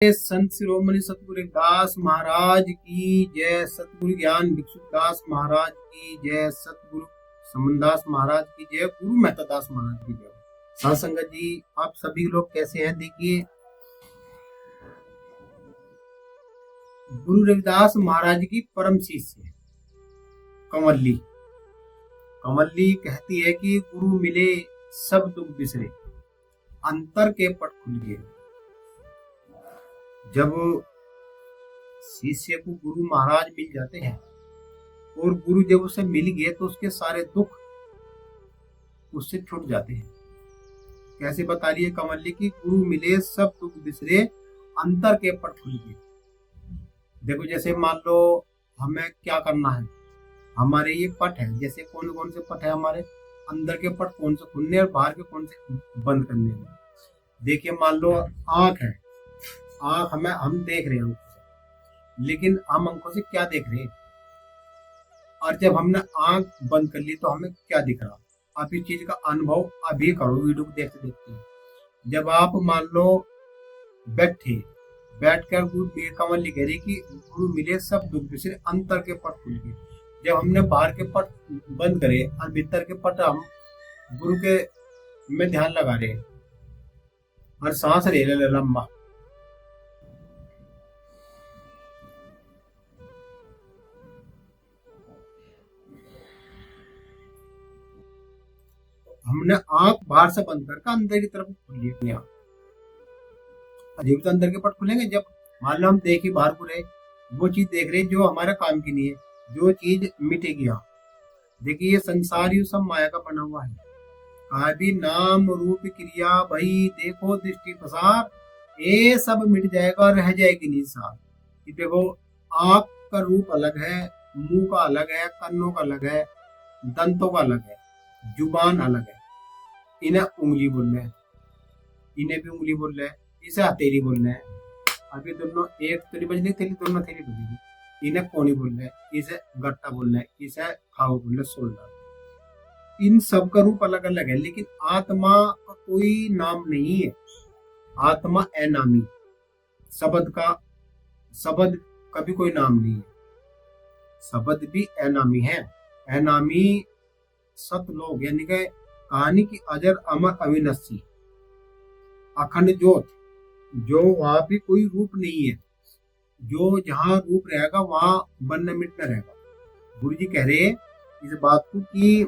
संत शिरोमणि सतगुरु रविदास महाराज की जय। सतगुरु ज्ञान भिक्षु दास महाराज की जय। सतगुरु समनदास महाराज की जय। गुरु मेहता दास महाराज की जय। साध संगत जी, आप सभी लोग कैसे हैं? देखिए, गुरु रविदास महाराज की परम शिष्य कंवली कंवली कहती है कि गुरु मिले सब दुख बिसरे, अंतर के पट खुल गए। जब शिष्य को गुरु महाराज मिल जाते हैं और गुरु जब उसे मिल गए तो उसके सारे दुख उससे छूट जाते हैं। कैसे बता रही है कंवली की? गुरु मिले सब दुख बिसरे, अंतर के पट खुल गए। देखो, जैसे मान लो हमें क्या करना है, हमारे ये पट है, जैसे कौन कौन से पट है हमारे अंदर के पट, कौन से खुलने और बाहर के कौन से बंद करने हैं। देखिए, मान लो आंख है, आंख हमें हम देख रहे हैं, लेकिन हम आंखों से क्या देख रहे हैं? और जब हमने आंख बंद कर ली तो हमें क्या दिख रहा? आप इस चीज का अनुभव अभी करो वीडियो को देखते देखते। जब आप मान लो बैठकर गुरु कंवली कह रही कि गुरु मिले सब दुख बिसरे, अंतर के पट खुल गए। जब हमने बाहर के पट बंद करे और भीतर के पट हम गुरु के में ध्यान लगा रहे और सांस ले ले लंबा, हमने आंख बाहर से बंद करके अंदर की तरफ खुली अपनी आंख। अजीब तो अंदर के पट खुलेंगे जब मान लो हम देखी बाहर को रहे, वो चीज देख रहे जो हमारे काम की नहीं है, जो चीज मिटेगी। देखिए, ये संसार यू सब माया का बना हुआ है। कहा भी नाम रूप क्रिया भई देखो दृष्टि पसार, ये सब मिट जाएगा, रह जाएगी निसार। देखो, आंख का रूप अलग है, मुंह का अलग है, कानों का अलग है, दंतों का अलग है, जुबान अलग है। इन्हें उंगली बोलना है, इन्हें भी उंगली बोल रहे हैं, इसे हथेली बोलना है। अभी दोनों एक तरी बजनी थेली, दोनों थेली बजेगी। इन्हें कोनी बोलना है, इसे गट्टा बोलना है, इसे खाओ बोलना है, सोलना। इन सब का रूप अलग अलग है, लेकिन आत्मा का कोई नाम नहीं है। आत्मा अनामी, शब्द का भी कोई नाम नहीं है, शब्द भी अनामी है। अनामी सतलोक, यानी कि कहानी की अजर अमर अविनाशी अखंड ज्योत, जो वहां भी कोई रूप नहीं है, जो जहां रूप रहेगा वहां बनना मिटना रहेगा। गुरु जी कह रहे इस बात को कि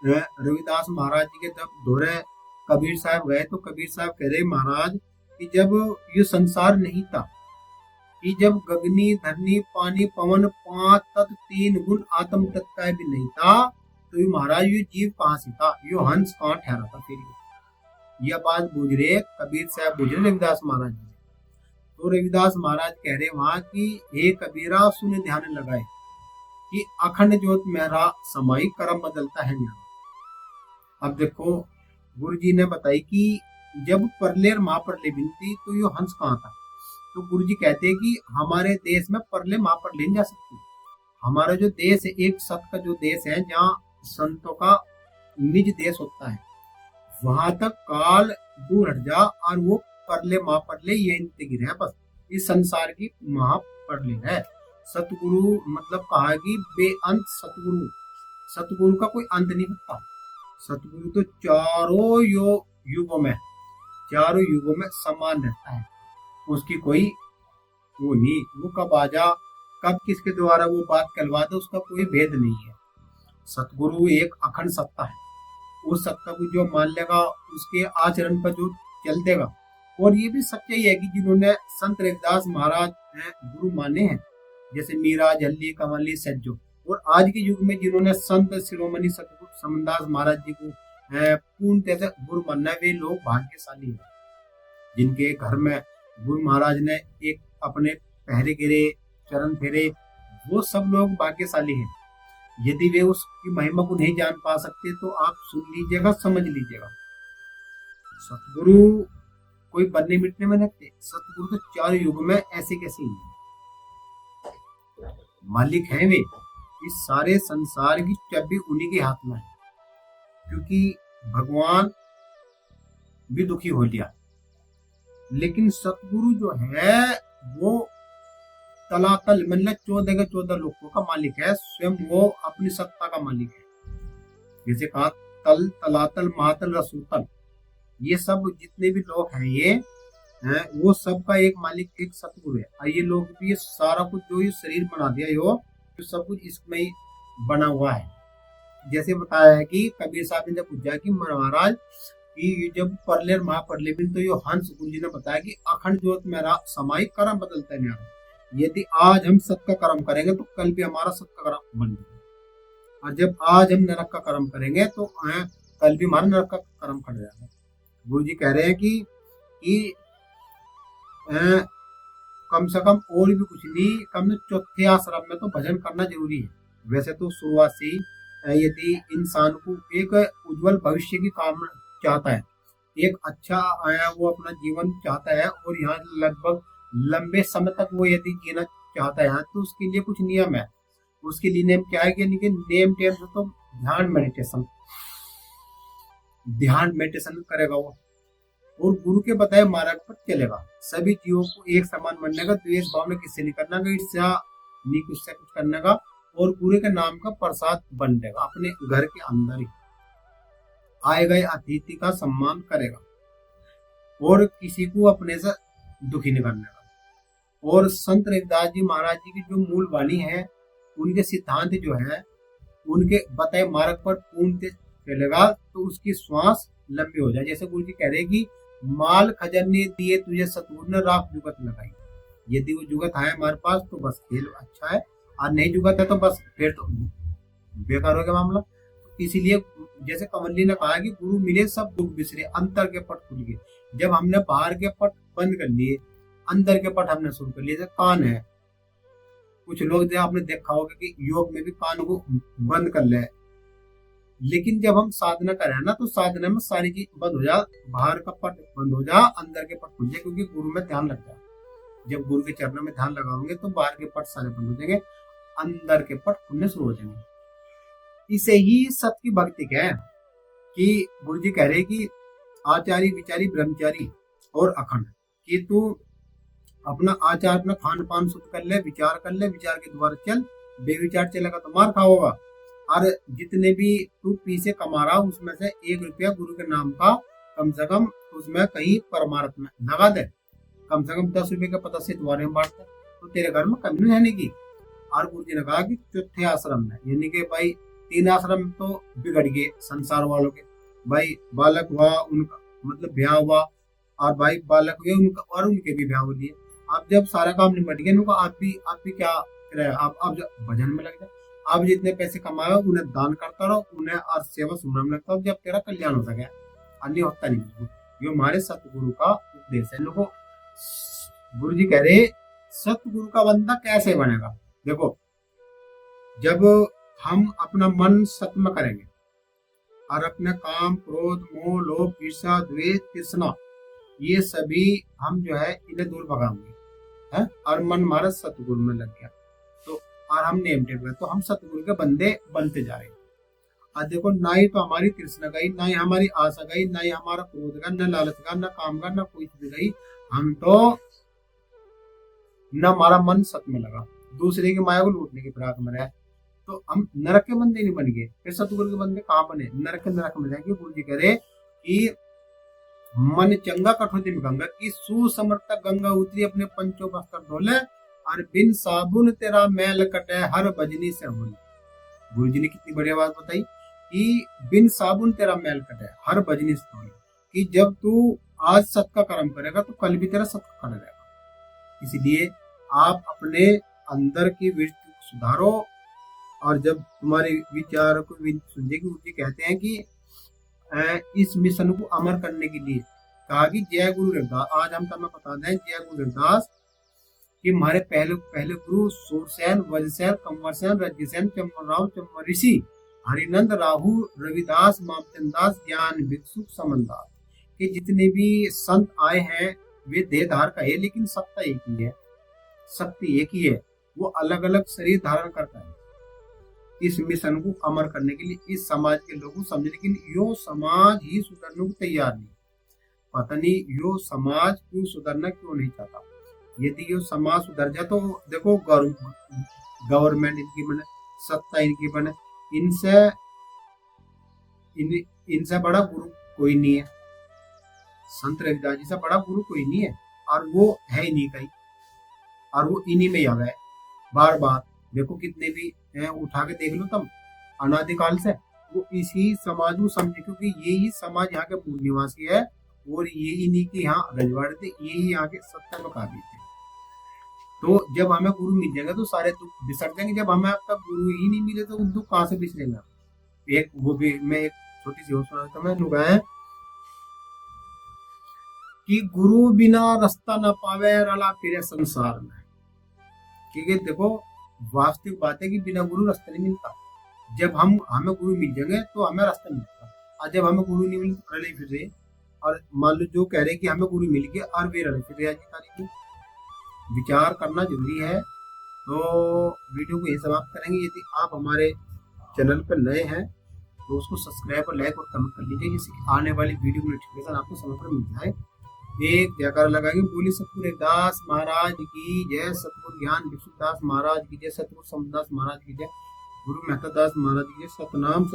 रविदास महाराज जी के जब दौरे कबीर साहब गए तो कबीर साहब कह रहे महाराज कि जब ये संसार नहीं था, कि जब गगनी धरनी पानी पवन पांच तत्व तीन गुण आत्म तत्व का भी नहीं था, तो ये महाराज ये जीव कहाँ से था, यो हंस कहाँ ठहरा था? फिर यह बात बूझ रहे कबीर साहब, बूझ रहे रविदास महाराज जी। तो रविदास महाराज कह रहे वहां कि हे कबीरा सुन ध्यान लगाए कि अखंड ज्योत मेरा समाई कर्म बदलता है न्याय। अब देखो, गुरु जी ने बताई कि जब परले और महापरले बिनती तो यो हंस कहाँ था? तो गुरु जी कहते हैं कि हमारे देश में परले महापरले नहीं जा सकती। हमारा जो देश है एक सत का जो देश है, जहाँ संतों का निज देश होता है, वहां तक काल दूर हट जा और वो परले महापरले ये गिर है। बस इस संसार की महापरले है। सतगुरु मतलब कहा कि बेअंत सतगुरु, सतगुरु का कोई अंत नहीं होता। सतगुरु तो चारों युगों में समान रहता है, उसकी कोई वो नहीं, वो कब आ जा कब किसके द्वारा वो बात कहलवा दे उसका कोई भेद नहीं है। सतगुरु एक अखंड सत्ता है, उस सत्ता को जो मान लेगा उसके आचरण पर जो चल देगा। और ये भी सच्चाई है कि जिन्होंने संत रविदास महाराज गुरु माने हैं, जैसे मीरा, झल्ली, कंवली, सज्जो, और आज के युग में जिन्होंने संत शिरोमणि सतगुरु समनदास महाराज जी को पूर्ण तरह से गुरु मानना, वे लोग भाग्यशाली हैं जिनके घर में गुरु महाराज ने एक अपने पहरे गिरे चरण फेरे। वो सब लोग भाग्यशाली हैं। यदि वे उसकी महिमा को नहीं जान पा सकते तो आप सुन लीजिएगा, समझ लीजिएगा। सतगुरु कोई बनने मिटने में नहीं, सतगुरु तो चार युग में ऐसे कैसे ही मालिक हैं। वे इस सारे संसार की चाबी उन्हीं के हाथ में है, क्योंकि भगवान भी दुखी हो लिया, लेकिन सतगुरु जो है वो तलातल मतलब 14 के 14 लोगों का मालिक है, स्वयं वो अपनी सत्ता का मालिक है। जैसे कहा तल तलातल महातल रसूतल, ये सब जितने भी लोग हैं ये हैं, वो सबका एक मालिक एक सतगुरु है। और ये लोग भी ये सारा कुछ जो ये शरीर बना दिया यो, तो सब कुछ इसमें ही बना हुआ है। जैसे बताया है कि कबीर साहब ने जब पूछा कि महाराज कि ये जब परलेर महापरले बिन, तो यो हंस गुरु जी ने बताया कि अखंड ज्योत मेरा समाई कर्म बदलता है। यदि आज हम सत का कर्म करेंगे तो कल भी हमारा सत का कर्म बन जाएगा, और जब आज हम नरक का कर्म करेंगे तो कल भी हमारा नरक का कर्म खड़ जाएगा। गुरु जी कह रहे हैं कि कम से कम और भी कुछ नहीं, कम से चौथे आश्रम में तो भजन करना जरूरी है। वैसे तो शुरुआत से ही यदि इंसान को एक उज्जवल भविष्य की कामना चाहता है, एक अच्छा वो अपना जीवन चाहता है, और यहाँ लगभग लंबे समय तक वो यदि जीना चाहता है, तो उसके लिए कुछ नियम है। उसके लिए नियम क्या है कि नेम टेम से तो ध्यान मेडिटेशन करेगा वो, और गुरु के बताए मार्ग पर चलेगा। सभी जीवों को एक समान बनने का, द्वेष भावना किससे नहीं करना का, ईर्ष्या नहीं किससे कुछ करने का, और गुरु के नाम का प्रसाद बन जाएगा। अपने घर के अंदर ही आए गए अतिथि का सम्मान करेगा, और किसी को अपने से दुखी नहीं करने का। और संत रविदास जी महाराज जी की जो मूल वाणी है, उनके सिद्धांत जो है, उनके बताए मार्ग पर पूर्ण चलेगा तो उसकी श्वास लंबी हो जाए। जैसे गुरु जी कह रहे कि माल खजाने दिए तुझे सतगुरु ने राख जुगत लगाई। यदि वो जुगत है हमारे पास तो बस खेल अच्छा है, और नहीं जुगत है तो बस फिर तो बेकार हो गया मामला। इसीलिए जैसे कमली ने कहा कि गुरु मिले सब दुख बिसरे, अंतर के पट खुल गए। जब हमने बाहर के पट बंद कर लिए, अंदर के पट हमने शुरू कर लिए। जैसे कान है, कुछ लोग जो आपने देखा होगा कि योग में भी कान को बंद कर ले, लेकिन जब हम साधना करें ना तो साधना में सारी चीज बंद हो जा, बाहर का पट बंद हो जा, अंदर के पट खुल जाए, क्योंकि गुरु में ध्यान लग जाए। जब गुरु के चरणों में ध्यान लगाओगे तो बाहर के पट सारे बंद हो जाएंगे, अंदर के पट खुलने शुरू हो जाएंगे। इसे ही सत की भक्ति है कि गुरु जी कह रहे कि आचारी विचारी ब्रह्मचारी और अखंड, कि तू अपना आचार अपना खान पान शुद्ध कर ले, विचार कर ले, विचार के द्वारा चल, बेविचार चलेगा तो मार खाओगा। और जितने भी तू पीछे कमा रहा उसमें से 1 रुपया गुरु के नाम का कम से कम उसमें कहीं परमार्थ में लगा दे। कम से कम 10 रुपए का पता से द्वारे में बांटते तो तेरे घर में कमी नहीं रहने की। और गुरु जी ने कहा कि चौथे आश्रम में, यानी कि भाई 3 आश्रम तो बिगड़ गए संसार वालों के। भाई बालक हुआ उनका मतलब ब्याह हुआ, और भाई बालक हुए उनका और उनके भी ब्याह हो लिए। अब जब सारा काम निपट गया उनका, आप भी क्या आप भजन में लग जाए। आप जितने पैसे कमाए उन्हें दान करता रहो, उन्हें और सेवा सुमरन में लगता हो, जब तेरा कल्याण हो सके। अन्य होता नहीं। ये हमारे सतगुरु का उपदेश है। लोगों गुरु जी कह रहे सतगुरु का बंदा कैसे बनेगा। देखो, जब हम अपना मन सत में करेंगे और अपने काम क्रोध मोह लोभ ईर्ष्या द्वेष तृष्णा ये सभी हम जो है इन्हें दूर भगाएंगे है, और मन हमारा सतगुरु में लग गया तो, और हम नेम टेप गए तो हम सतगुरु के बंदे बनते जा रहे हैं। और देखो, ना ही तो हमारी तृष्णा गई, ना ही हमारी आशा गई, ना ही हमारा क्रोध का, न लालच का, न काम का, न कोई चीज गई। हम तो न हमारा मन सत में लगा, दूसरे की माया को लूटने की फिराक में रहे, तो हम नरक के बंदे नहीं बन गए। फिर सतगुरु के बंदे कहाँ बने? नरक में जाएंगे। गुरु जी कह रहे कि मन चंगा कठोती में गंगा की सुसमर्थ गंगा उतरी अपने पंचों बस्तर धोले, और बिन साबुन तेरा मैल कटे हर भजनी से होले। गुरु जी ने कितनी बढ़िया बात बताई कि बिन साबुन तेरा मैल कटे हर भजनी से होले, कि जब तू आज सत का कर्म करेगा तो कल भी तेरा सत का कर्म रहेगा। इसलिए आप अपने अंदर की वृत्ति को सुधारो, और जब तुम्हारे विचार को सुनने की गुरु जी कहते हैं कि इस मिशन को अमर करने के लिए कहा कि जय गुरु रविदास। आज हम तुम्हें बता दें जय गुरु रविदास कि हमारे पहले गुरु सूरसेन, वज्रसेन, कंवरसेन, रज्जुसेन, चंपनराव, चंपन ऋषि, हरिनंद, राहु, रविदास, मामचंद दास, ज्ञान भिक्षुक, समनदास के जितने भी संत आए हैं वे देहधार का है, लेकिन सत्ता एक ही है, शक्ति एक ही है। वो अलग अलग शरीर धारण करता है इस मिशन को अमर करने के लिए, इस समाज के लोगों को समझने के लिए। यो समाज ही सुधरने को तैयार नहीं। पता नहीं यो समाज क्यों सुधरना क्यों नहीं चाहता। यदि यो समाज सुधर जाए तो देखो गवर्नमेंट इनकी बने, सत्ता इनकी बने, इनसे इनसे बड़ा गुरु कोई नहीं है। संत रविदास जी से बड़ा गुरु कोई नहीं है, और वो है ही नहीं कहीं, और वो इन्हीं में आ गए बार बार। देखो कितने भी उठा के देख लो तुम, अनादिकाल से वो इसी समाज को समझे, क्योंकि यही समाज यहाँ के मूल निवासी है और ये इन्हीं के यहाँ रजवाड़े थे, यही यहाँ के सत्ता में काबिल थे। तो जब हमें गुरु मिल जाएगा तो सारे दुख बिसर जाएंगे। जब हमें अब तक गुरु ही नहीं मिले तो दुख कहाँ से बिसरेंगे। एक वो भी मैं एक छोटी सी सुना था मैं लुगा है कि गुरु बिना रास्ता न पावे रला फिरे संसार में। क्योंकि देखो वास्तविक बात है कि बिना गुरु रास्ता नहीं मिलता। जब हमें गुरु मिल जाएंगे तो हमें रास्ता मिलता, और जब हमें गुरु नहीं मिले तो रले फिर रहे। और मान लो जो कह रहे कि हमें गुरु मिल गया और वे रले फिर रहे, आज की तारीख में विचार करना जरूरी है। तो वीडियो को यही समाप्त करेंगे। यदि आप हमारे चैनल पर नए हैं तो उसको सब्सक्राइब और लाइक और कमेंट कर लीजिए, जिससे कि आने वाली वीडियो की नोटिफिकेशन आपको समय पर मिल जाए। एक जयकार लगाएंगे, बोली सतगुरु दास महाराज की जय, सतगुरु ज्ञान भिक्षु दास महाराज की जय, सतगुरु समदास महाराज की जय, गुरु मेहता दास महाराज की जय। सतनाम।